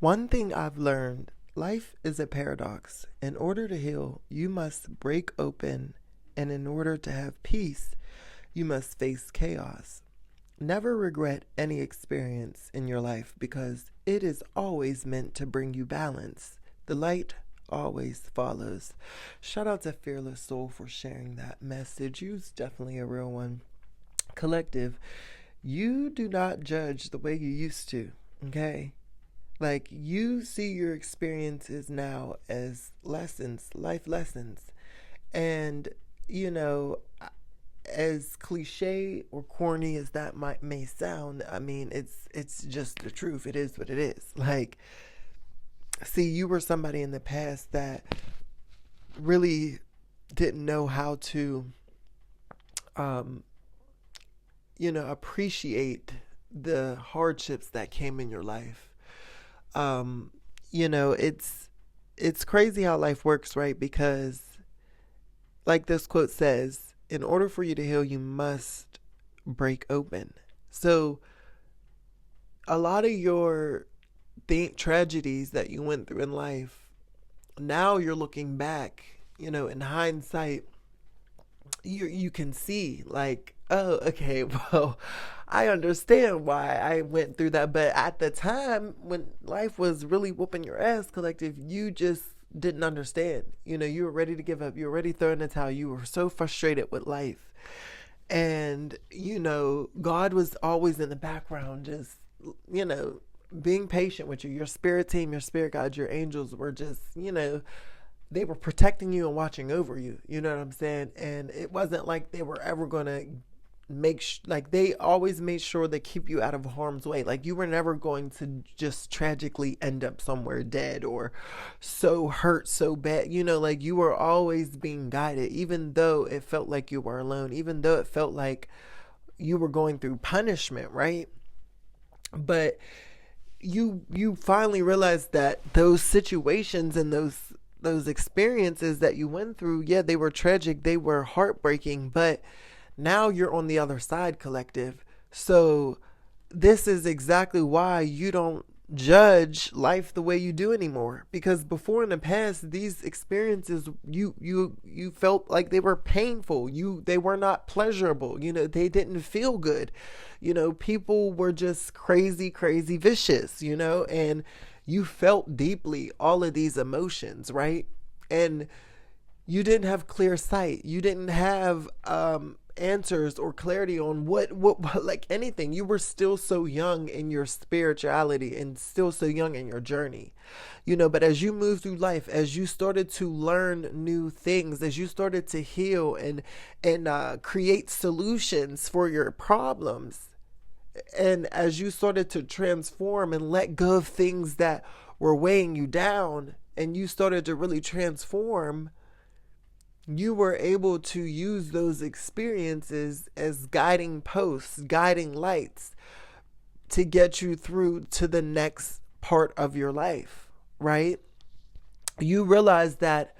One thing I've learned, life is a paradox. In order to heal, you must break open, and in order to have peace, you must face chaos. Never regret any experience in your life because it is always meant to bring you balance. The light always follows. Shout out to Fearless Soul for sharing that message. You's definitely a real one. Collective, you do not judge the way you used to, okay? Like, you see your experiences now as lessons, life lessons. And, you know, as cliche or corny as that may sound, I mean, it's just the truth. It is what it is. Like, see, you were somebody in the past that really didn't know how to, appreciate the hardships that came in your life. Um, it's crazy how life works, right? Because, like this quote says, in order for you to heal, you must break open. So, a lot of your tragedies that you went through in life, now you're looking back, in hindsight, you can see like, oh, okay, well, I understand why I went through that. But at the time when life was really whooping your ass, collective, you just didn't understand. You were ready to give up. You were ready to throw in the towel. You were so frustrated with life. And, God was always in the background, just, being patient with you. Your spirit team, your spirit guides, your angels were just, they were protecting you and watching over you. You know what I'm saying? And it wasn't like they were ever going to like they always made sure to keep you out of harm's way. Like, you were never going to just tragically end up somewhere dead or so hurt so bad. Like, you were always being guided, even though it felt like you were alone, even though it felt like you were going through punishment, right? But you finally realized that those situations and those experiences that you went through, yeah, they were tragic, they were heartbreaking, but now you're on the other side, collective. So this is exactly why you don't judge life the way you do anymore. Because before, in the past, these experiences, you felt like they were painful. They were not pleasurable. They didn't feel good. People were just crazy, crazy vicious, and you felt deeply all of these emotions, right? And you didn't have clear sight. You didn't have answers or clarity on what like anything. You were still so young in your spirituality and still so young in your journey. But as you moved through life, as you started to learn new things, as you started to heal and create solutions for your problems, and as you started to transform and let go of things that were weighing you down, and you started to really transform, you were able to use those experiences as guiding posts, guiding lights to get you through to the next part of your life, right? You realize that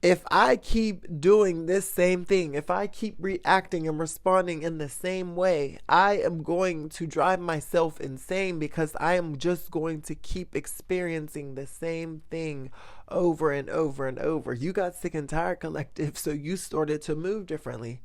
if I keep doing this same thing, if I keep reacting and responding in the same way, I am going to drive myself insane, because I am just going to keep experiencing the same thing over and over and over. You got sick and tired, collective, so you started to move differently.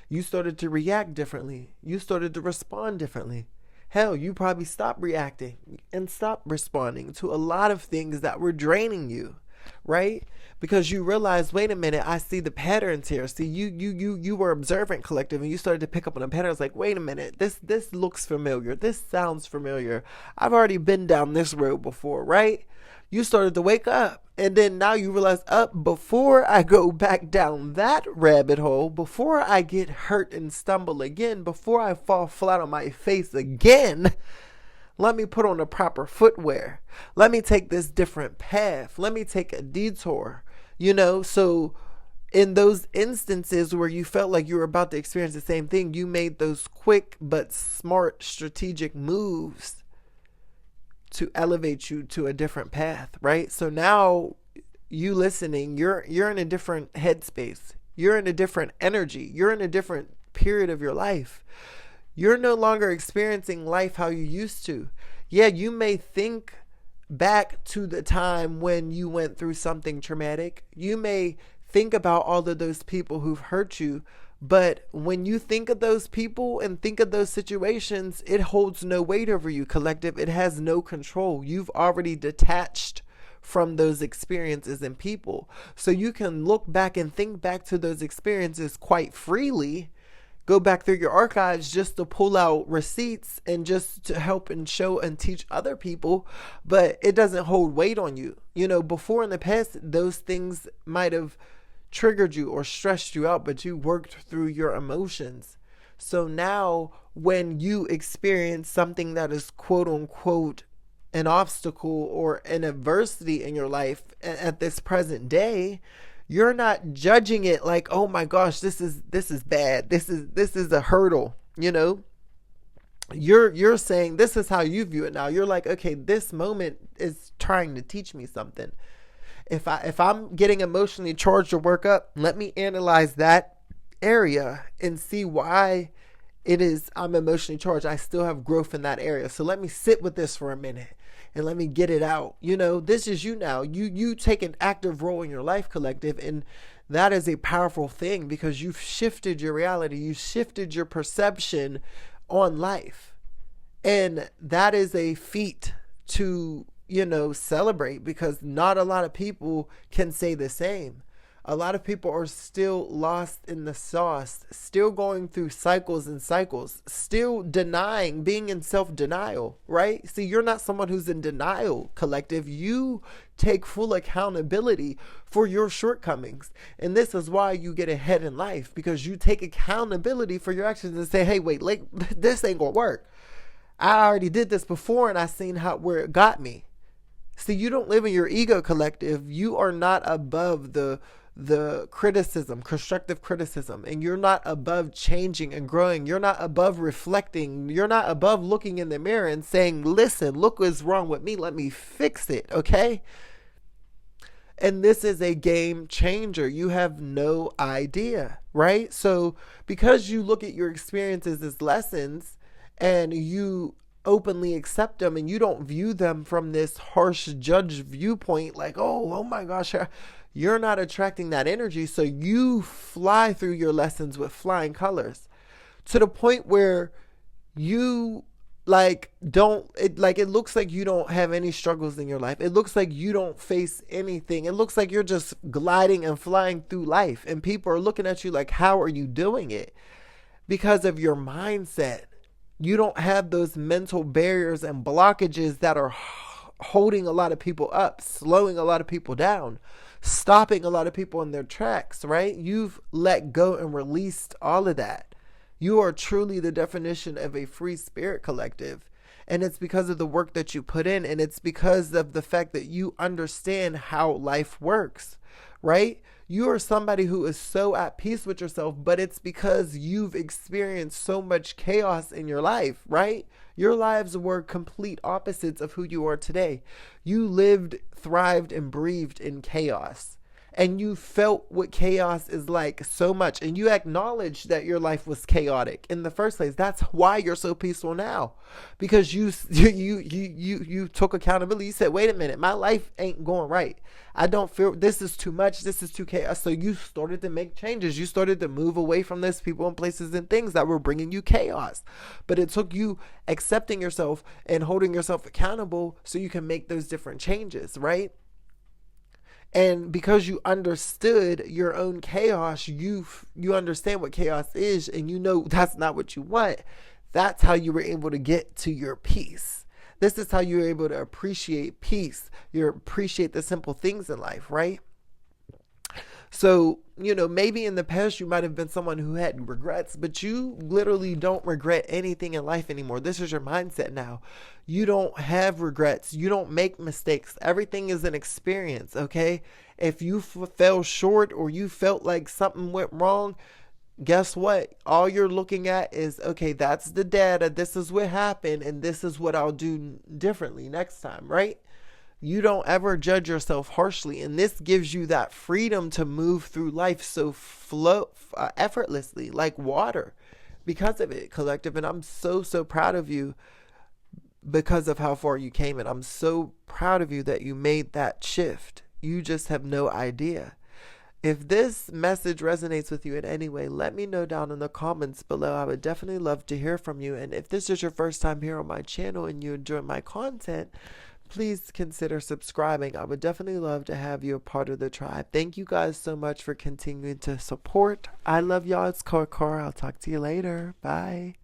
You started to react differently. You started to respond differently. Hell, you probably stopped reacting and stopped responding to a lot of things that were draining you, right? Because you realize, wait a minute, I see the patterns here. See, you were observant, collective, and you started to pick up on the patterns. Like, wait a minute, this looks familiar. This sounds familiar. I've already been down this road before, right? You started to wake up, and then now you realize, before I go back down that rabbit hole, before I get hurt and stumble again, before I fall flat on my face again, let me put on the proper footwear. Let me take this different path. Let me take a detour. So in those instances where you felt like you were about to experience the same thing, you made those quick but smart strategic moves to elevate you to a different path, right? So now you listening, you're in a different headspace. You're in a different energy. You're in a different period of your life. You're no longer experiencing life how you used to. Yeah, you may think back to the time when you went through something traumatic. You may think about all of those people who've hurt you, but when you think of those people and think of those situations, it holds no weight over you, collective. It has no control. You've already detached from those experiences and people. So you can look back and think back to those experiences quite freely. Go back through your archives just to pull out receipts and just to help and show and teach other people, but it doesn't hold weight on you. You know, before in the past, those things might have triggered you or stressed you out, but you worked through your emotions. So now when you experience something that is quote unquote an obstacle or an adversity in your life at this present day, you're not judging it like, oh my gosh, this is bad. This is a hurdle, you know? You're saying this is how you view it now. You're like, okay, this moment is trying to teach me something. If I'm getting emotionally charged or work up, let me analyze that area and see why it is I'm emotionally charged. I still have growth in that area. So let me sit with this for a minute and let me get it out. You know, this is you now. You take an active role in your life, collective, and that is a powerful thing because you've shifted your reality. You shifted your perception on life. And that is a feat to, you know, celebrate because not a lot of people can say the same. A lot of people are still lost in the sauce, still going through cycles and cycles, still denying, being in self-denial, right? See, you're not someone who's in denial, collective. You take full accountability for your shortcomings. And this is why you get ahead in life, because you take accountability for your actions and say, hey, wait, like, this ain't gonna work. I already did this before and I seen where it got me. See, you don't live in your ego, collective. You are not above the criticism, constructive criticism, and you're not above changing and growing. You're not above reflecting. You're not above looking in the mirror and saying, listen, look what's wrong with me. Let me fix it. Okay. And this is a game changer. You have no idea, right? So because you look at your experiences as lessons and you openly accept them and you don't view them from this harsh judge viewpoint, like, oh my gosh, you're not attracting that energy. So you fly through your lessons with flying colors to the point where you it looks like you don't have any struggles in your life. It looks like you don't face anything. It looks like you're just gliding and flying through life. And people are looking at you like, how are you doing it? Because of your mindset. You don't have those mental barriers and blockages that are holding a lot of people up, slowing a lot of people down, stopping a lot of people in their tracks, right? You've let go and released all of that. You are truly the definition of a free spirit, collective. And it's because of the work that you put in. And it's because of the fact that you understand how life works, right? You are somebody who is so at peace with yourself, but it's because you've experienced so much chaos in your life, right? Your lives were complete opposites of who you are today. You lived, thrived, and breathed in chaos. And you felt what chaos is like so much. And you acknowledged that your life was chaotic in the first place. That's why you're so peaceful now. Because you took accountability. You said, wait a minute, my life ain't going right. I don't feel this is too much. This is too chaos. So you started to make changes. You started to move away from those people and places and things that were bringing you chaos. But it took you accepting yourself and holding yourself accountable so you can make those different changes, right? And because you understood your own chaos, you understand what chaos is, and you know that's not what you want. That's how you were able to get to your peace. This is how you were able to appreciate peace. You appreciate the simple things in life, right? So, you know, maybe in the past you might have been someone who had regrets, but you literally don't regret anything in life anymore. This is your mindset now. You don't have regrets. You don't make mistakes. Everything is an experience, okay? If you fell short or you felt like something went wrong, guess what? All you're looking at is, okay, that's the data. This is what happened, and this is what I'll do differently next time, right? You don't ever judge yourself harshly, and this gives you that freedom to move through life so effortlessly, like water, because of it, collective. And I'm so proud of you because of how far you came. And I'm so proud of you that you made that shift. You just have no idea. If this message resonates with you in any way, let me know down in the comments below. I would definitely love to hear from you. And if this is your first time here on my channel and you enjoy my content, please consider subscribing. I would definitely love to have you a part of the tribe. Thank you guys so much for continuing to support. I love y'all. It's Karkar. I'll talk to you later. Bye.